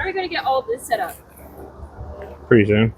are we going to get all of this set up? Pretty soon.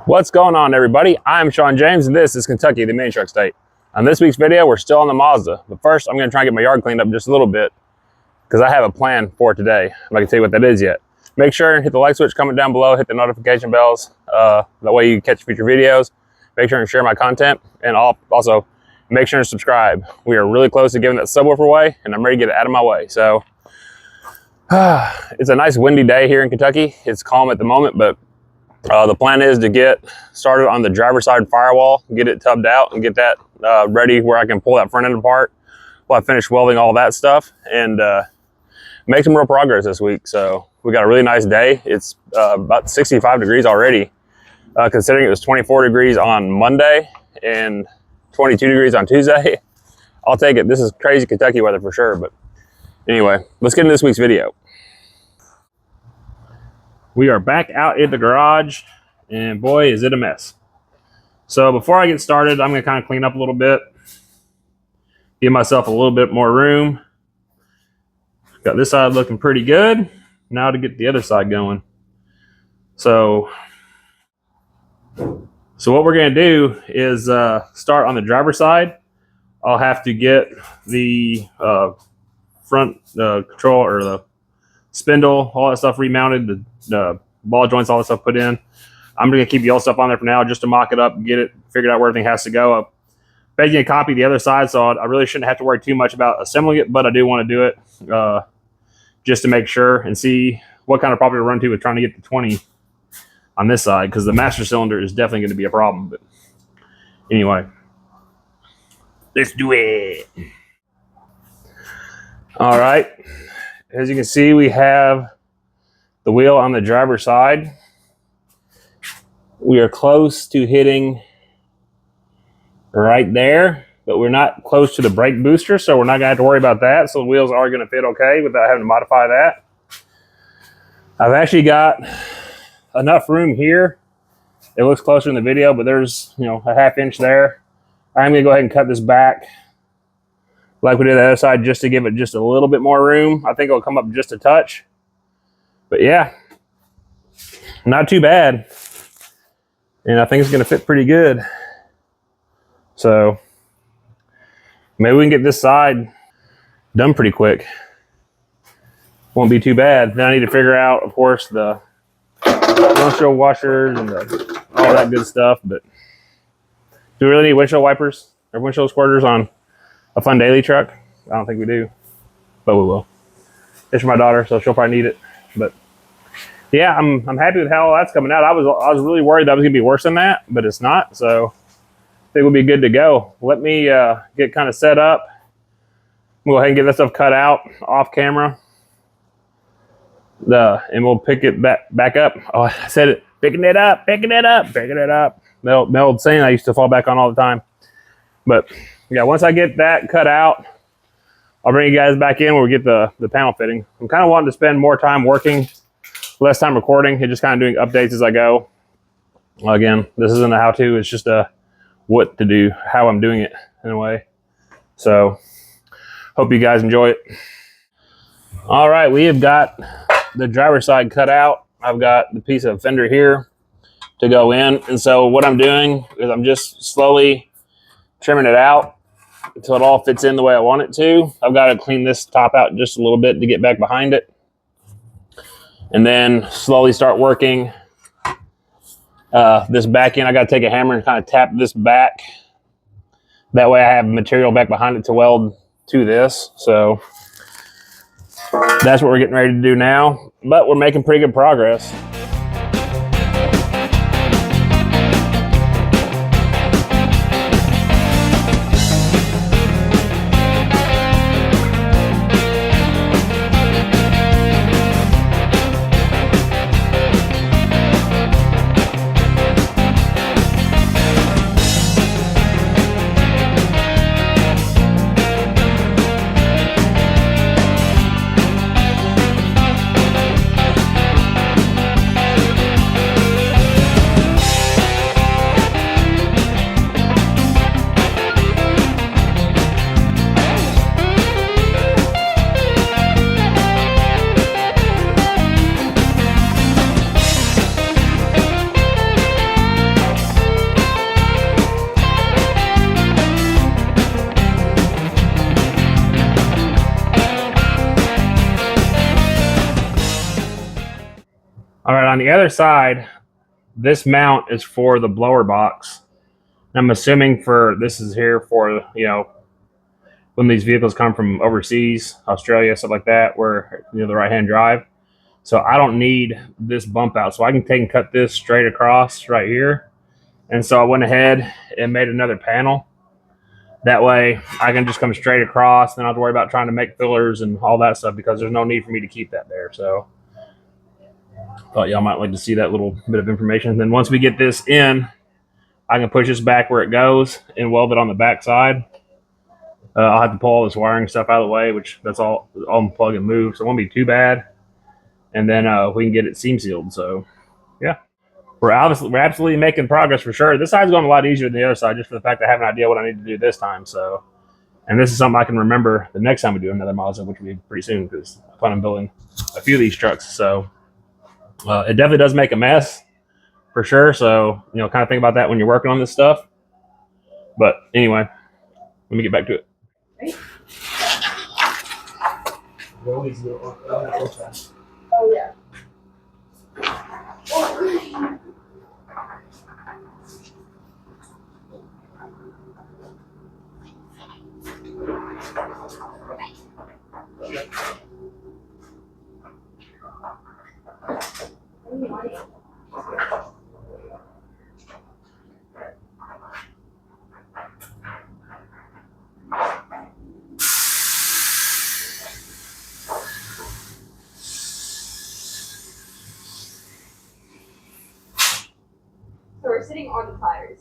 What's going on, everybody? I'm Sean James, and this is Kentucky, the mini truck state. On this week's video, we're still on the Mazda, but first I'm going to try and get my yard cleaned up just a little bit because I have a plan for today. I'm not going to tell you what that is yet. Make sure and hit the like switch, comment down below, hit the notification bells. That way you catch future videos. Make sure and share my content, and also make sure and subscribe. We are really close to giving that subwoofer away, and I'm ready to get it out of my way. So it's a nice windy day here in Kentucky. It's calm at the moment, but the plan is to get started on the driver's side firewall, get it tubbed out, and get that ready where I can pull that front end apart while I finish welding all that stuff, and make some real progress this week. So we got a really nice day. It's about 65 degrees already, considering it was 24 degrees on Monday and 22 degrees on Tuesday. I'll take it. This is crazy Kentucky weather for sure. But anyway, let's get into this week's video. We are back out in the garage, and boy, is it a mess. So before I get started, I'm going to kind of clean up a little bit, give myself a little bit more room. Got this side looking pretty good. Now to get the other side going. So what we're going to do is start on the driver's side. I'll have to get the front control, or the spindle, all that stuff remounted, the ball joints, all that stuff put in. I'm going to keep the old stuff on there for now just to mock it up, get it figured out where everything has to go. I'm making a copy of the other side, so I really shouldn't have to worry too much about assembling it, but I do want to do it just to make sure and see what kind of problem to run to with trying to get the 20 on this side, because the master cylinder is definitely going to be a problem. But anyway, let's do it. All right. As you can see, we have the wheel on the driver's side. We are close to hitting right there, but we're not close to the brake booster, so we're not going to have to worry about that. So the wheels are going to fit okay without having to modify that. I've actually got enough room here. It looks closer in the video, but there's, a ½ inch there. I'm going to go ahead and cut this back like we did the other side, just to give it just a little bit more room. I think it'll come up just a touch. But yeah, not too bad. And I think it's going to fit pretty good. So maybe we can get this side done pretty quick. Won't be too bad. Then I need to figure out, of course, the windshield washers and all that good stuff. But do we really need windshield wipers or windshield squirters on a fun daily truck? I don't think we do, but we will. It's for my daughter, so she'll probably need it. But yeah, I'm happy with how all that's coming out. I was really worried that was gonna be worse than that, but it's not. So I think we'll be good to go. Let me get kind of set up. We'll go ahead and get that stuff cut out off camera. And we'll pick it back up. Oh, I said it. Picking it up, picking it up, picking it up. The old saying I used to fall back on all the time. But yeah, once I get that cut out, I'll bring you guys back in where we get the panel fitting. I'm kind of wanting to spend more time working, less time recording, and just kind of doing updates as I go. Again, this isn't a how-to, it's just a what to do, how I'm doing it in a way. So hope you guys enjoy it. All right, we have got the driver's side cut out. I've got the piece of fender here to go in. And so what I'm doing is I'm just slowly trimming it out until it all fits in the way I want it to. I've got to clean this top out just a little bit to get back behind it. And then slowly start working this back end. I got to take a hammer and kind of tap this back. That way I have material back behind it to weld to this. So that's what we're getting ready to do now. But we're making pretty good progress. All right, on the other side, this mount is for the blower box. I'm assuming this is here for, you know, when these vehicles come from overseas, Australia, stuff like that, where, you know, the right-hand drive. So I don't need this bump out. So I can take and cut this straight across right here. And so I went ahead and made another panel. That way I can just come straight across. Then I don't have to worry about trying to make fillers and all that stuff because there's no need for me to keep that there. So thought y'all might like to see that little bit of information. Then once we get this in, I can push this back where it goes and weld it on the back side. I'll have to pull all this wiring stuff out of the way, which that's all plug and move, so it won't be too bad. And then we can get it seam sealed. So yeah, we're absolutely making progress for sure. This side's going a lot easier than the other side, just for the fact I have an idea what I need to do this time. So, and this is something I can remember the next time we do another Mazda, which will be pretty soon because I plan on building a few of these trucks. So it definitely does make a mess for sure. So, you know, kind of think about that when you're working on this stuff. But anyway, let me get back to it. Oh, yeah. So we're sitting on the tires.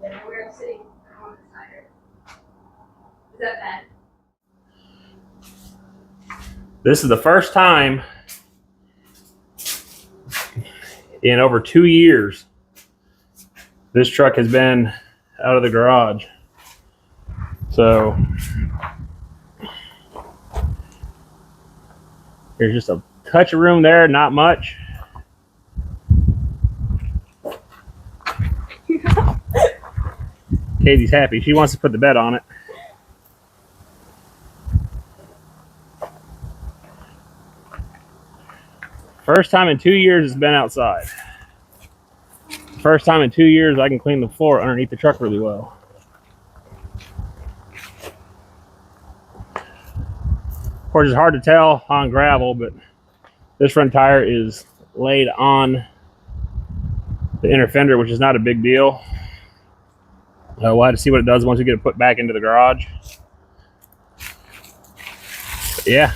And we're sitting on the tire. Is that bad? This is the first time in over 2 years this truck has been out of the garage. So there's just a touch of room there, not much. Katie's happy. She wants to put the bed on it. First time in 2 years it's been outside. First time in 2 years I can clean the floor underneath the truck really well. Of course, it's hard to tell on gravel, but this front tire is laid on the inner fender, which is not a big deal. We'll have to see what it does once we get it put back into the garage. But yeah,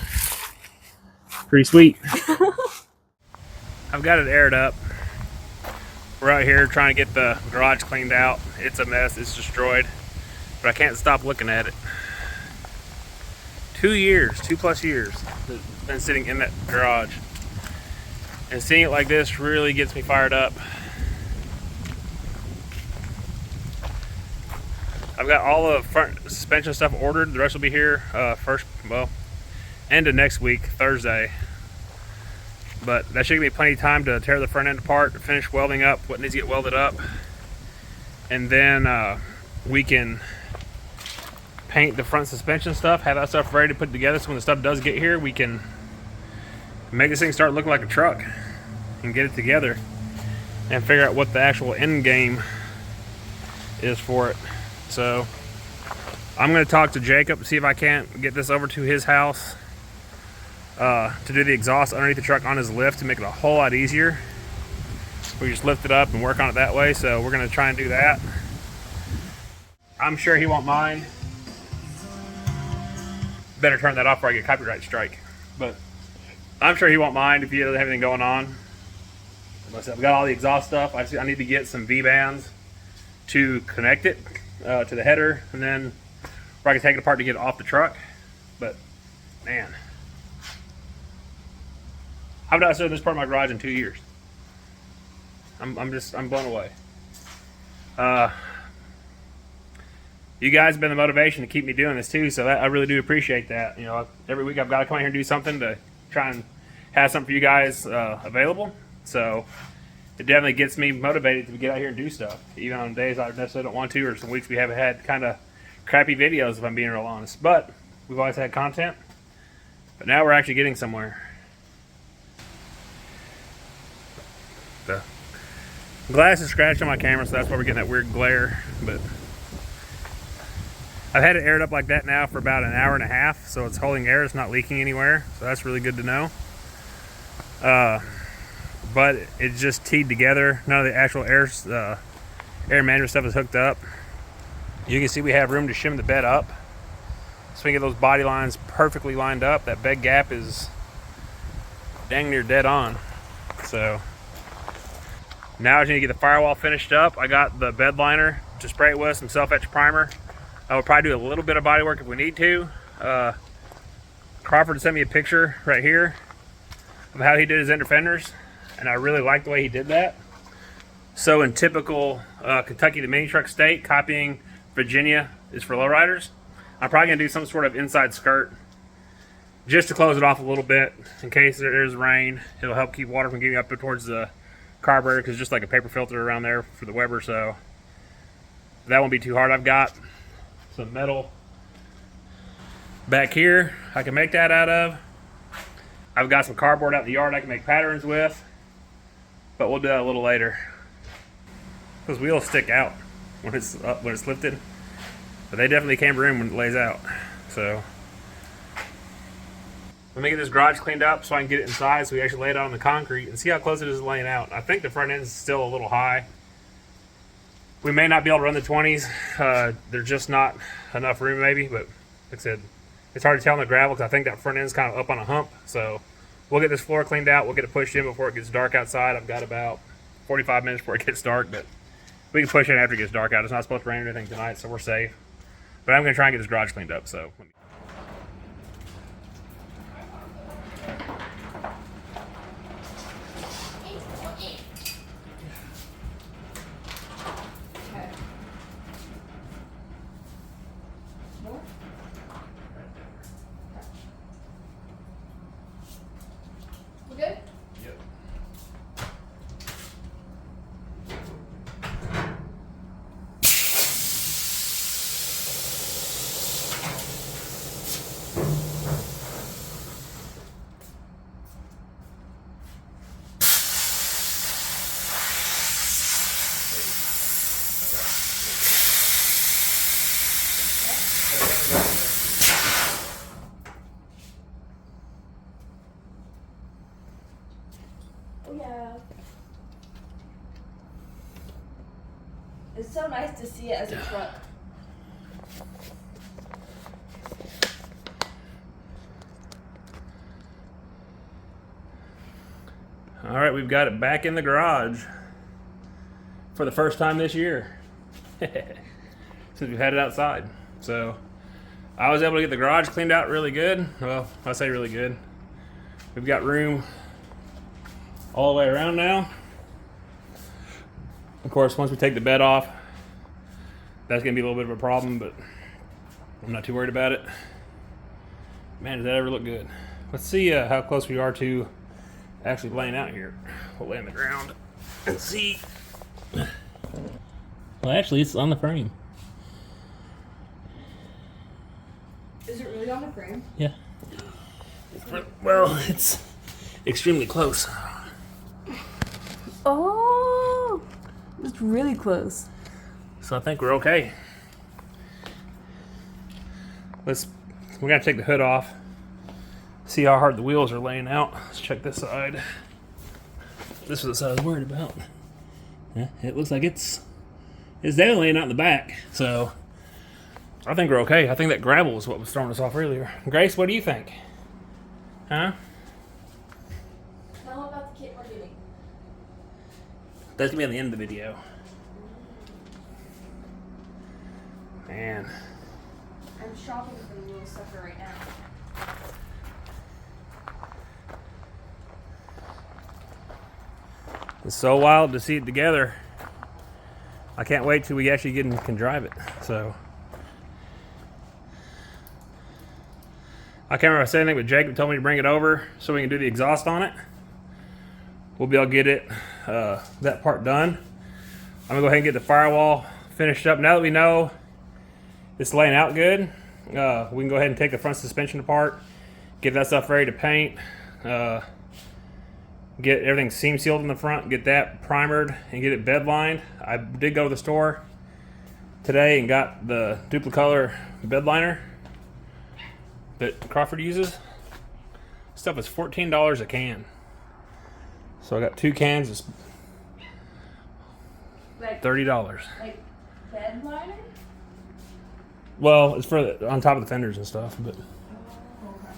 pretty sweet. I've got it aired up. We're out here trying to get the garage cleaned out. It's a mess, it's destroyed, but I can't stop looking at it. 2 years, 2+ years, it's been sitting in that garage. And seeing it like this really gets me fired up. I've got all the front suspension stuff ordered. The rest will be here end of next week, Thursday. But that should give me plenty of time to tear the front end apart, finish welding up what needs to get welded up, and then we can paint the front suspension stuff, have that stuff ready to put together, so when the stuff does get here, we can make this thing start looking like a truck and get it together and figure out what the actual end game is for it. So I'm going to talk to Jacob to see if I can't get this over to his house to do the exhaust underneath the truck on his lift to make it a whole lot easier. We just lift it up and work on it that way, so we're going to try and do that. I'm sure he won't mind. Better turn that off before I get copyright strike. But I'm sure he won't mind if he doesn't have anything going on. Like I said, I've got all the exhaust stuff. I need to get some V-bands to connect it to the header, and then where I can take it apart to get it off the truck. But man, I've not stood in this part of my garage in 2 years. I'm blown away. You guys have been the motivation to keep me doing this too, so I really do appreciate that. You know, every week I've got to come out here and do something to try and have something for you guys available. So it definitely gets me motivated to get out here and do stuff, even on days I necessarily don't want to, or some weeks we haven't had kind of crappy videos, if I'm being real honest. But we've always had content. But now we're actually getting somewhere. The glass is scratched on my camera, so that's why we're getting that weird glare. But I've had it aired up like that now for about an hour and a half, so it's holding air, it's not leaking anywhere, so that's really good to know. But it's just teed together. None of the actual air management stuff is hooked up. You can see we have room to shim the bed up, so we can get those body lines perfectly lined up. That bed gap is dang near dead on. So now I just need to get the firewall finished up. I got the bed liner to spray it with, some self-etch primer. I will probably do a little bit of body work if we need to. Crawford sent me a picture right here of how he did his ender fenders, and I really like the way he did that. So in typical Kentucky the mini truck state, copying Virginia is for lowriders, I'm probably gonna do some sort of inside skirt just to close it off a little bit in case there's rain. It'll help keep water from getting up towards the carburetor, because just like a paper filter around there for the Weber, so that won't be too hard. I've got some metal back here I can make that out of. I've got some cardboard out in the yard I can make patterns with, but we'll do that a little later. Those wheels stick out when it's up, when it's lifted, but they definitely camber in when it lays out. So let me get this garage cleaned up so I can get it inside, so we actually lay it out on the concrete and see how close it is laying out. I think the front end is still a little high. We may not be able to run the 20s. There's just not enough room maybe, but like I said, it's hard to tell on the gravel because I think that front end's kind of up on a hump. So we'll get this floor cleaned out. We'll get it pushed in before it gets dark outside. I've got about 45 minutes before it gets dark, but we can push it after it gets dark out. It's not supposed to rain or anything tonight, so we're safe. But I'm going to try and get this garage cleaned up. So You good? yep. Oh yeah. It's so nice to see it as a truck. All right, we've got it back in the garage for the first time this year since we've had it outside. So I was able to get the garage cleaned out really good. Well, I say really good. We've got room all the way around now. Of course, once we take the bed off, that's gonna be a little bit of a problem, but I'm not too worried about it. Man, does that ever look good? Let's see how close we are to actually laying out here. We'll lay on the ground and see. Well, actually, it's on the frame. Is it really on the frame? Yeah. Well, it's extremely close. Oh, it's really close. So I think we're okay. We're gonna take the hood off. See how hard the wheels are laying out. Let's check this side. This was the side I was worried about. Yeah, it looks like it's definitely laying out in the back. So I think we're okay. I think that gravel was what was throwing us off earlier. Grace, what do you think? Huh? Tell them about the kit we're getting. That's gonna be on the end of the video. Man. I'm shopping for the little sucker right now. It's so wild to see it together. I can't wait till we actually can drive it. So I can't remember if I said anything, but Jacob told me to bring it over so we can do the exhaust on it. We'll be able to get it that part done. I'm gonna go ahead and get the firewall finished up. Now that we know it's laying out good, we can go ahead and take the front suspension apart, get that stuff ready to paint, get everything seam sealed in the front, get that primered, and get it bed lined. I did go to the store today and got the duplicolor bed liner that Crawford uses. Stuff is $14 a can. So I got 2 cans, it's Like $30. Like bed liner? Well, it's for on top of the fenders and stuff, but Oh, okay.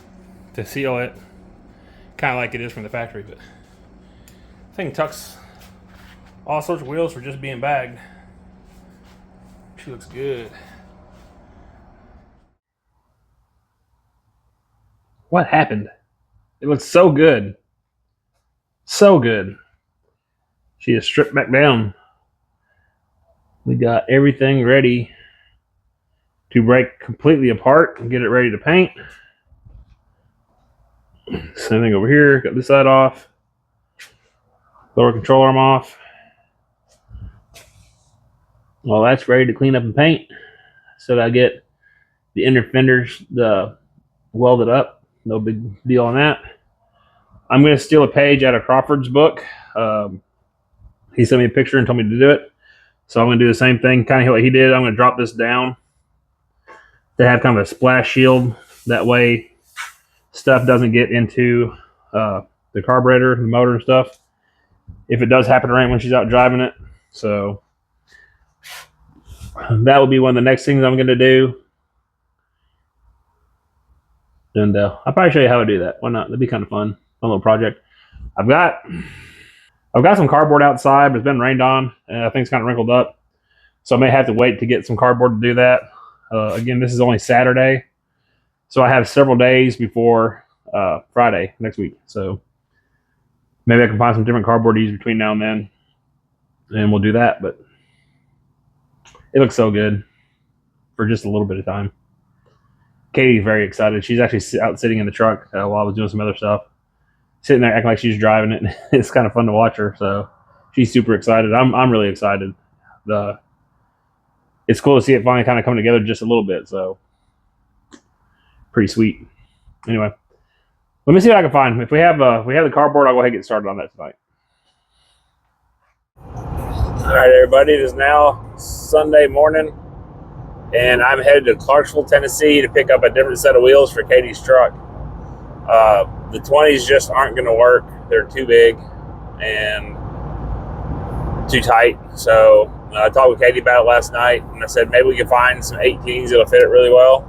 to seal it, kind of like it is from the factory. But thing tucks all sorts of wheels for just being bagged. She looks good. What happened? It looks so good. So good. She is stripped back down. We got everything ready to break completely apart and get it ready to paint. Same thing over here. Got this side off. Lower control arm off. Well, that's ready to clean up and paint. So that I get the inner fenders welded up. No big deal on that. I'm going to steal a page out of Crawford's book. He sent me a picture and told me to do it. So I'm going to do the same thing, kind of what he did. I'm going to drop this down to have kind of a splash shield. That way stuff doesn't get into the carburetor, the motor and stuff, if it does happen to rain when she's out driving it. So that will be one of the next things I'm going to do. And I'll probably show you how to do that. Why not? That'd be kind of fun. Fun little project. I've got some cardboard outside, but it's been rained on, and I think it's kind of wrinkled up. So I may have to wait to get some cardboard to do that. Again, this is only Saturday, so I have several days before Friday next week. So maybe I can find some different cardboard to use between now and then, and we'll do that. But it looks so good for just a little bit of time. Katie's very excited. She's actually out sitting in the truck while I was doing some other stuff, sitting there acting like she's driving it. It's kind of fun to watch her. So she's super excited. I'm really excited. It's cool to see it finally kind of come together just a little bit. So pretty sweet. Anyway, let me see what I can find. If we have the cardboard, I'll go ahead and get started on that tonight. All right, everybody. It is now Sunday morning, and I'm headed to Clarksville, Tennessee to pick up a different set of wheels for Katie's truck. The 20s just aren't going to work. They're too big and too tight. So I talked with Katie about it last night, and I said maybe we can find some 18s that'll fit it really well.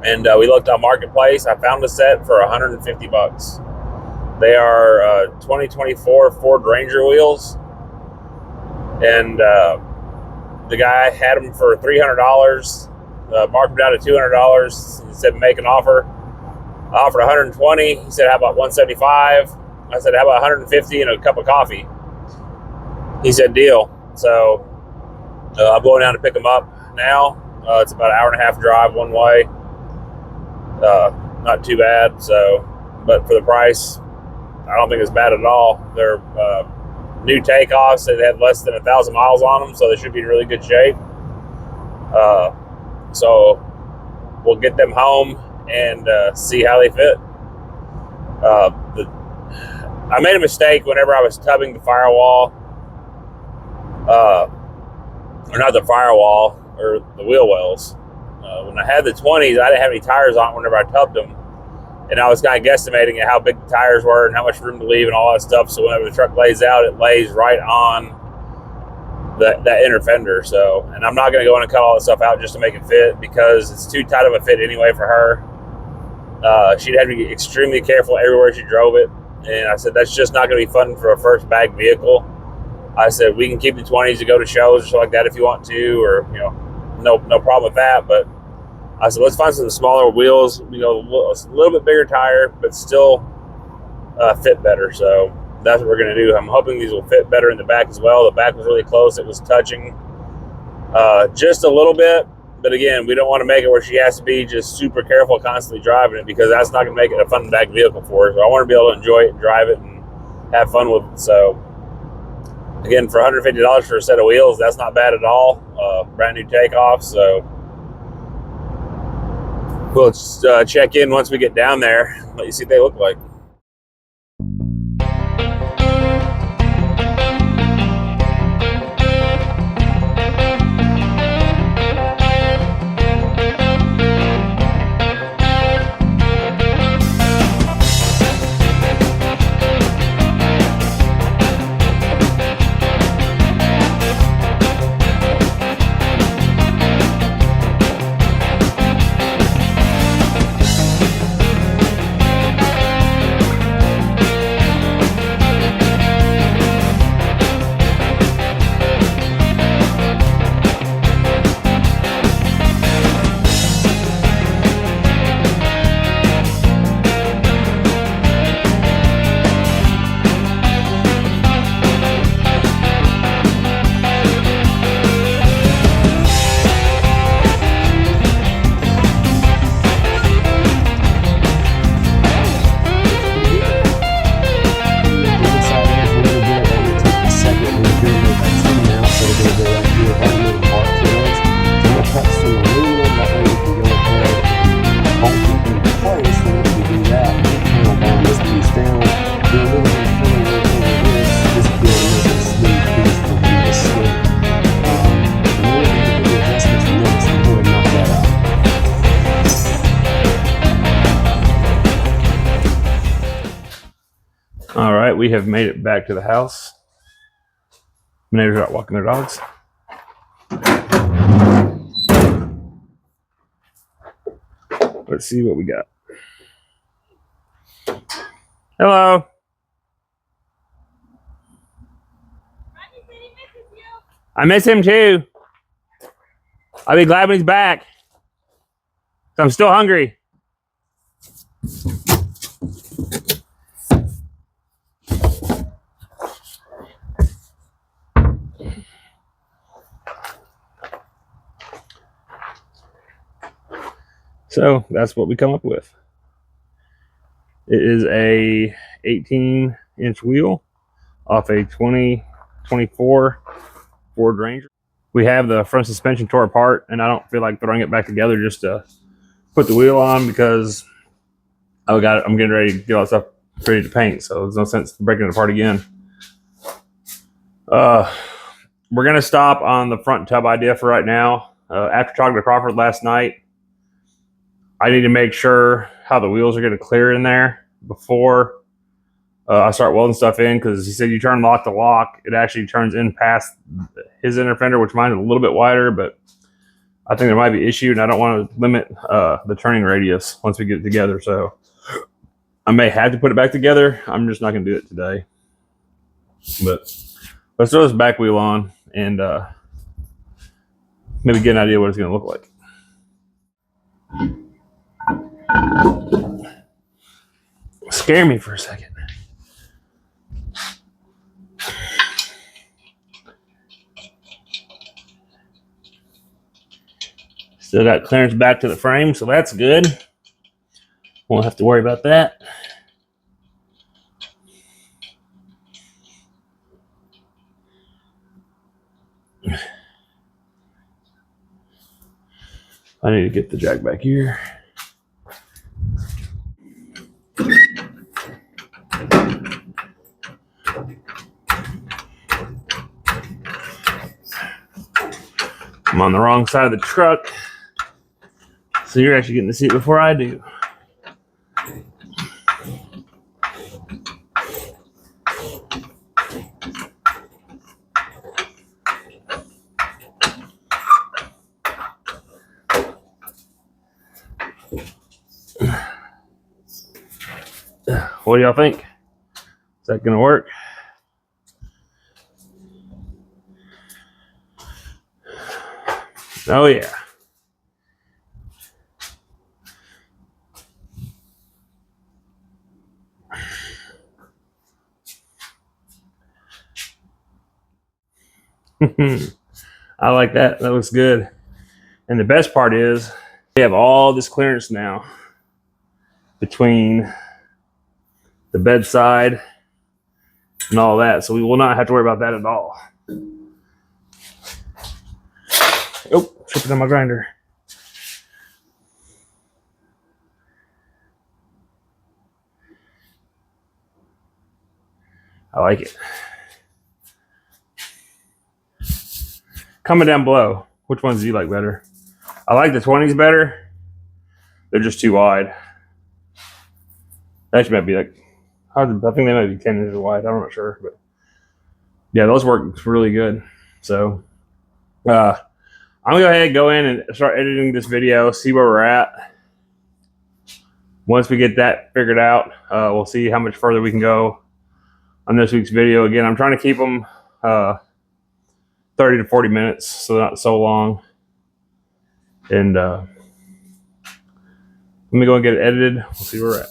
And we looked on Marketplace. I found a set for $150. They are 2024 Ford Ranger wheels, and the guy had them for $300. Marked them down to $200. He said make an offer. I offered 120. He said, how about 175? I said, how about 150 and a cup of coffee? He said, deal. So I'm going down to pick them up now. It's about an hour and a half drive one way. Not too bad. So, but for the price, I don't think it's bad at all. They're new takeoffs. They had less than 1,000 miles on them, so they should be in really good shape. So we'll get them home and see how they fit. I made a mistake whenever I was tubbing the Firewall, or not the Firewall, or the wheel wells. When I had the 20s, I didn't have any tires on whenever I tubbed them. And I was kind of guesstimating at how big the tires were and how much room to leave and all that stuff. So whenever the truck lays out, it lays right on that inner fender. So, and I'm not going to go in and cut all that stuff out just to make it fit, because it's too tight of a fit anyway for her. She'd have to be extremely careful everywhere she drove it. And I said, that's just not going to be fun for a first bag vehicle. I said, we can keep the 20s to go to shows or something like that if you want to, or, you know, no problem with that. But I said, let's find some smaller wheels, you know, a little bit bigger tire, but still fit better. So that's what we're going to do. I'm hoping these will fit better in the back as well. The back was really close. It was touching just a little bit. But again, we don't want to make it where she has to be just super careful constantly driving it, because that's not going to make it a fun back vehicle for her. So I want to be able to enjoy it and drive it and have fun with it. So again, for $150 for a set of wheels, that's not bad at all. Brand new takeoff. So we'll just check in once we get down there, let you see what they look like. All right, we have made it back to the house. My neighbors are out walking their dogs. Let's see what we got. Hello. I miss him too. I'll be glad when he's back. I'm still hungry. So that's what we come up with. It is a 18-inch wheel off a 2024 Ford Ranger. We have the front suspension tore apart, and I don't feel like throwing it back together just to put the wheel on, because I'm getting ready to get all that stuff ready to paint, so there's no sense breaking it apart again. We're gonna stop on the front tub idea for right now. After talking to Crawford last night, I need to make sure how the wheels are going to clear in there before I start welding stuff in, because he said you turn lock to lock, it actually turns in past his inner fender, which mine is a little bit wider, but I think there might be an issue, and I don't want to limit the turning radius once we get it together. So I may have to put it back together. I'm just not going to do it today. But let's throw this back wheel on and maybe get an idea what it's going to look like. Scare me for a second. Still got clearance back to the frame, so that's good. Won't have to worry about that. I need to get the jack back here. I'm on the wrong side of the truck, so you're actually getting to see it before I do. What do y'all think? Is that gonna work? Oh yeah. I like that. That looks good. And the best part is we have all this clearance now between the bedside and all that. So we will not have to worry about that at all. Oh, tripping on my grinder. I like it. Comment down below, which ones do you like better? I like the 20s better. They're just too wide. Actually might be like, I think they might be 10 inches wide. I'm not sure, but yeah, those work really good. So I'm gonna go ahead and go in and start editing this video, see where we're at. Once we get that figured out, we'll see how much further we can go on this week's video. Again, I'm trying to keep them 30 to 40 minutes, so not so long. And let me go and get it edited. We'll see where we're at.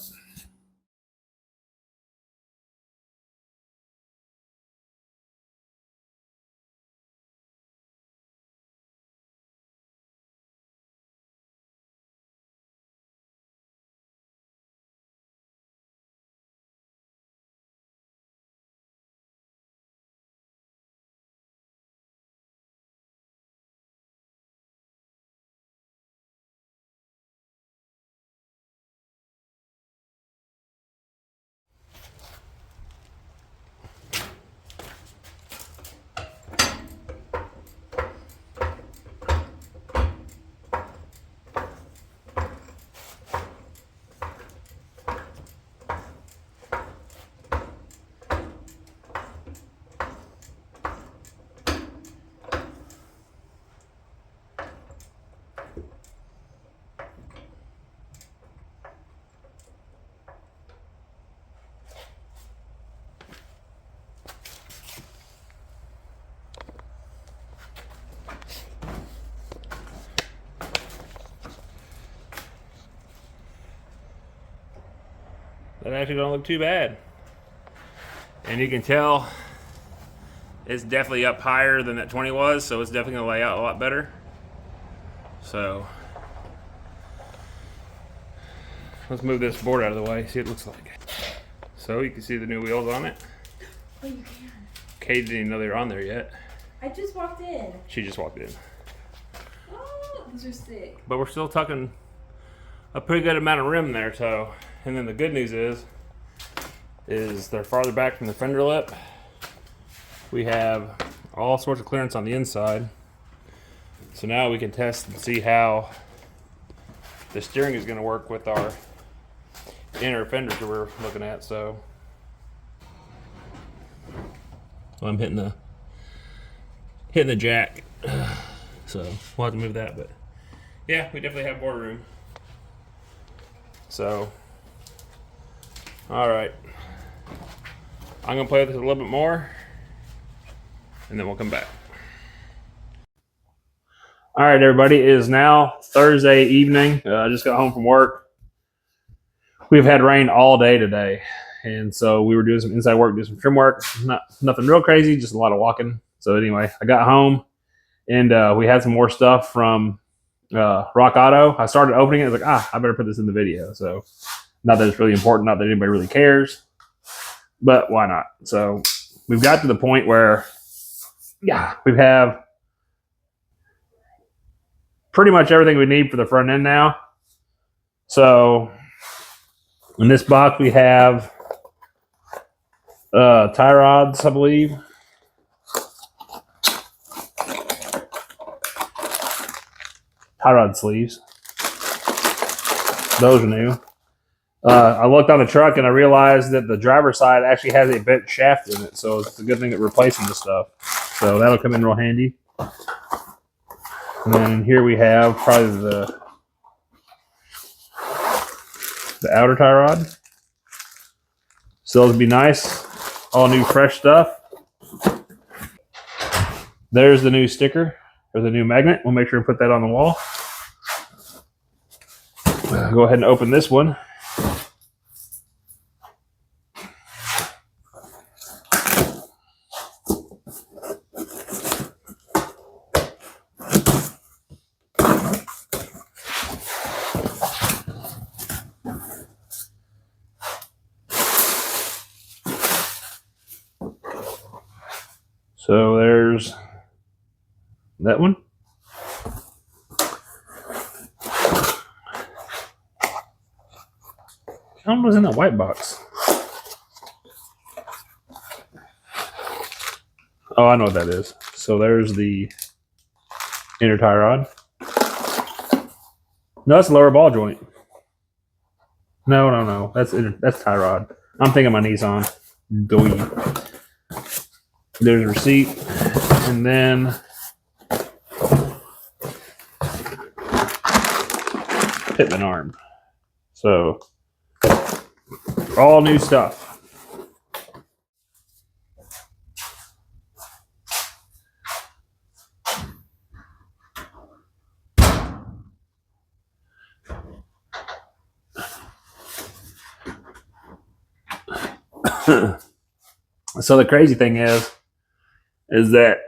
That actually don't look too bad. And you can tell it's definitely up higher than that 20 was, so it's definitely gonna lay out a lot better. So let's move this board out of the way, see what it looks like. So you can see the new wheels on it. Oh, you can. Kaydee didn't even know they were on there yet. I just walked in. She just walked in. Oh, those are sick. But we're still tucking a pretty good amount of rim there, so. And then the good news is they're farther back from the fender lip. We have all sorts of clearance on the inside. So now we can test and see how the steering is going to work with our inner fenders that we're looking at. So I'm hitting the jack. So we'll have to move that, but yeah, we definitely have board room. So all right, I'm gonna play with this a little bit more and then we'll come back. All right, everybody, it is now Thursday evening. I just got home from work. We've had rain all day today. And so we were doing some inside work, doing some trim work. Nothing real crazy, just a lot of walking. So anyway, I got home and we had some more stuff from Rock Auto. I started opening it. I was like, I better put this in the video. So not that it's really important, not that anybody really cares, but why not? So we've got to the point where, yeah, we have pretty much everything we need for the front end now. So in this box we have tie rods, I believe. Tie rod sleeves. Those are new. I looked on the truck and I realized that the driver's side actually has a bent shaft in it, so it's a good thing that we're replacing this stuff. So that'll come in real handy. And then here we have probably the outer tie rod. So those would be nice. All new fresh stuff. There's the new sticker or the new magnet. We'll make sure to put that on the wall. Go ahead and open this one. So there's that one. How much was in that white box? Oh, I know what that is. So there's the inner tie rod. No, that's the lower ball joint. No. That's tie rod. I'm thinking my Nissan. Dweeb. There's a receipt, and then fitment arm. So all new stuff. So the crazy thing is that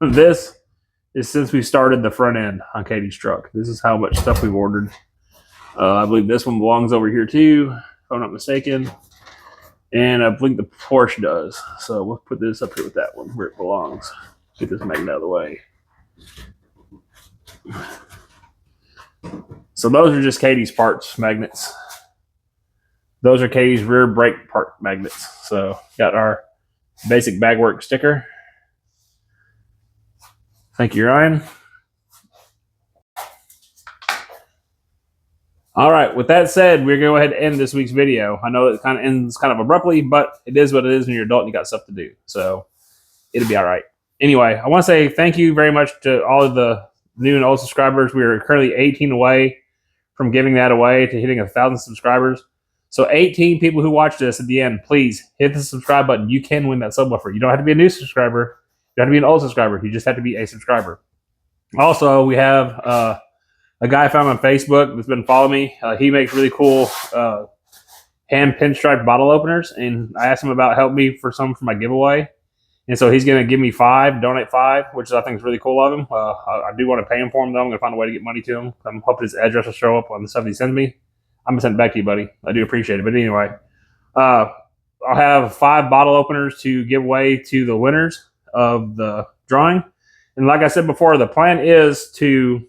this is since we started the front end on Kaydee's truck. This is how much stuff we've ordered. I believe this one belongs over here too, if I'm not mistaken. And I believe the Porsche does. So we'll put this up here with that one where it belongs. Get this magnet out of the way. So those are just Kaydee's parts magnets. Those are Kaydee's rear brake part magnets. So got our basic bagwork sticker. Thank you, Ryan. All right, with that said, we're going to go ahead and end this week's video. I know it kind of ends kind of abruptly, but it is what it is when you're an adult and you got stuff to do. So it'll be all right. Anyway, I want to say thank you very much to all of the new and old subscribers. We are currently 18 away from giving that away to hitting 1,000 subscribers. So 18 people who watch this at the end, please hit the subscribe button. You can win that subwoofer. You don't have to be a new subscriber. You don't have to be an old subscriber. You just have to be a subscriber. Also, we have a guy I found on Facebook that's been following me. He makes really cool hand pinstripe bottle openers, and I asked him about helping me for some for my giveaway. And so he's going to give me 5, donate 5, which I think is really cool of him. I do want to pay him for him, though. I'm going to find a way to get money to him. I'm hoping his address will show up on the stuff he sends me. I'm going to send it back to you, buddy. I do appreciate it. But anyway, I'll have 5 bottle openers to give away to the winners of the drawing. And like I said before, the plan is to,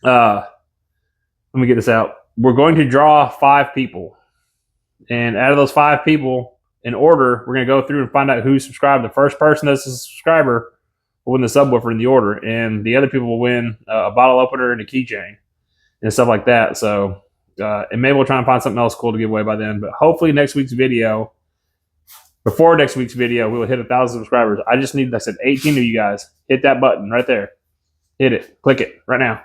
let me get this out. We're going to draw 5 people. And out of those 5 people, in order, we're going to go through and find out who subscribed. The first person that's a subscriber will win the subwoofer in the order. And the other people will win a bottle opener and a keychain and stuff like that. So, and maybe we'll try and find something else cool to give away by then. But hopefully next week's video, before next week's video, we will hit 1,000 subscribers. I just need, like I said, 18 of you guys. Hit that button right there. Hit it. Click it right now.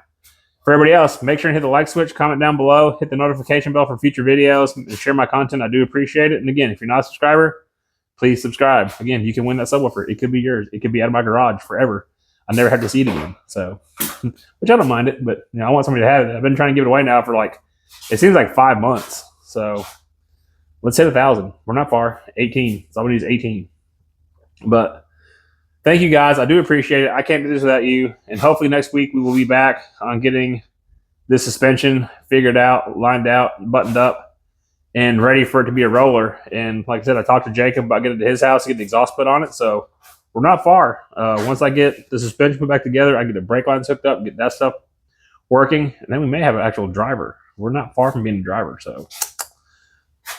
For everybody else, make sure and hit the like switch, comment down below, hit the notification bell for future videos, and share my content. I do appreciate it. And again, if you're not a subscriber, please subscribe. Again, you can win that subwoofer. It could be yours. It could be out of my garage forever. I never had to see it again. So, which I don't mind it, but I want somebody to have it. I've been trying to give it away now for it seems like 5 months. So let's hit 1,000. We're not far. 18. So all we need is 18. But thank you guys. I do appreciate it. I can't do this without you. And hopefully next week we will be back on getting this suspension figured out, lined out, buttoned up, and ready for it to be a roller. And like I said, I talked to Jacob about getting it to his house to get the exhaust put on it. So we're not far. Once I get the suspension put back together, I get the brake lines hooked up, get that stuff working, and then we may have an actual driver. We're not far from being a driver, so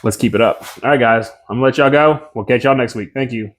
let's keep it up. All right, guys, I'm gonna let y'all go. We'll catch y'all next week. Thank you.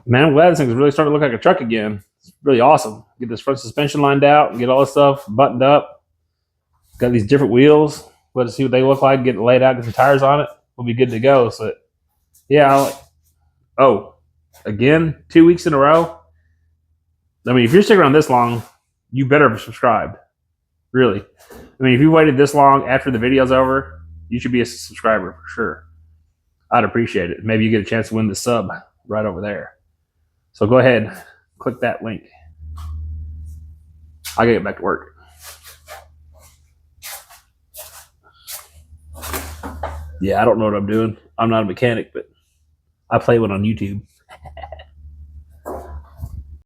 Man, I'm glad this thing's really starting to look like a truck again. It's really awesome. Get this front suspension lined out, get all this stuff buttoned up. Got these different wheels. Let's see what they look like. Get it laid out, get some tires on it. We'll be good to go. So, yeah. Again, 2 weeks in a row. I mean, if you're sticking around this long, you better have subscribed. Really. I mean, if you waited this long after the video's over, you should be a subscriber for sure. I'd appreciate it. Maybe you get a chance to win the sub right over there. So go ahead, click that link. I gotta get back to work. Yeah, I don't know what I'm doing. I'm not a mechanic, but I play one on YouTube.